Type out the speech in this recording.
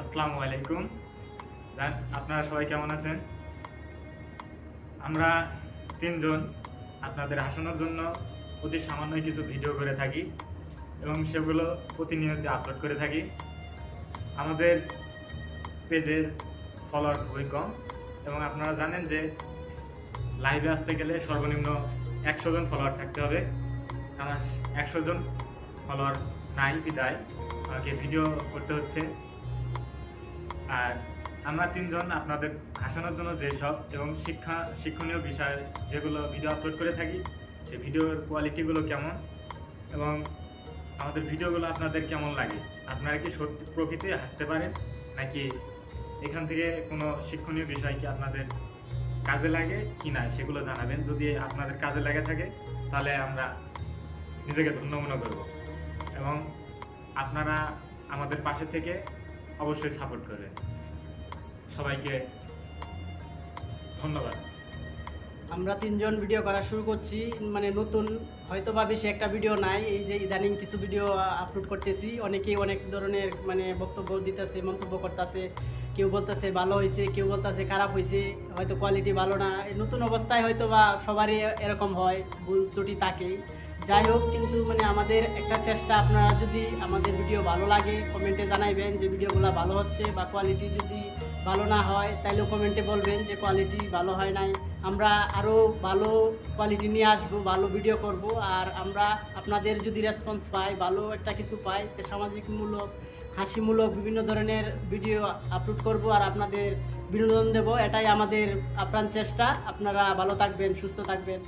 আসসালামু আলাইকুম। আপনারা সবাই কেমন আছেন? আমরা তিনজন আপনাদের হাসানোর জন্য অতি সামান্য কিছু ভিডিও করে থাকি এবং সেগুলো প্রতিনিয়ত আপলোড করে থাকি। আমাদের পেজের ফলোয়ার খুবই কম এবং আপনারা জানেন যে লাইভে আসতে গেলে সর্বনিম্ন 100 জন ফলোয়ার থাকতে হবে। আমার 100 জন ফলোয়ার নাই বিদায় আমাকে ভিডিও করতে হচ্ছে। আর আমরা তিনজন আপনাদের হাসানোর জন্য যেসব এবং শিক্ষণীয় বিষয় যেগুলো ভিডিও আপলোড করে থাকি, সেই ভিডিওর কোয়ালিটিগুলো কেমন এবং আমাদের ভিডিওগুলো আপনাদের কেমন লাগে, আপনারা কি সত্যি প্রকৃতি হাসতে পারেন নাকি এখান থেকে কোনো শিক্ষণীয় বিষয় কি আপনাদের কাজে লাগে কি না সেগুলো জানাবেন। যদি আপনাদের কাজে লাগে থাকে তাহলে আমরা নিজেকে ধন্য মনে করব এবং আপনারা আমাদের পাশে থেকে অবশ্যই সাপোর্ট করবেন। সবাইকে ধন্যবাদ। আমরা তিনজন ভিডিও করা শুরু করছি, মানে নতুন হয়তো বা বেশি একটা ভিডিও নাই, এই যে ইদানিং কিছু ভিডিও আপলোড করতেছি। অনেকেই অনেক ধরনের মানে বক্তব্য দিতেছে, মন্তব্য করতেছে। কেউ বলতেছে ভালো হয়েছে, কেউ বলতেছে খারাপ হয়েছে, হয়তো কোয়ালিটি ভালো না। এই নতুন অবস্থায় হয়তো বা সবারই এরকম হয়, ভুল ত্রুটি থাকেই। যাই হোক, কিন্তু মানে আমাদের একটা চেষ্টা, আপনারা যদি আমাদের ভিডিও ভালো লাগে কমেন্টে জানাইবেন যে ভিডিওগুলো ভালো হচ্ছে, বা কোয়ালিটি যদি ভালো না হয় তাহলেও কমেন্টে বলবেন যে কোয়ালিটি ভালো হয় নাই। আমরা আরও ভালো কোয়ালিটি নিয়ে আসবো, ভালো ভিডিও করব। আর আমরা আপনাদের যদি রেসপন্স পাই, ভালো একটা কিছু পাই, সামাজিকমূলক হাসিমূলক বিভিন্ন ধরনের ভিডিও আপলোড করব আর আপনাদের বিনোদন দেব। এটাই আমাদের আপ্রাণ চেষ্টা। আপনারা ভালো থাকবেন, সুস্থ থাকবেন।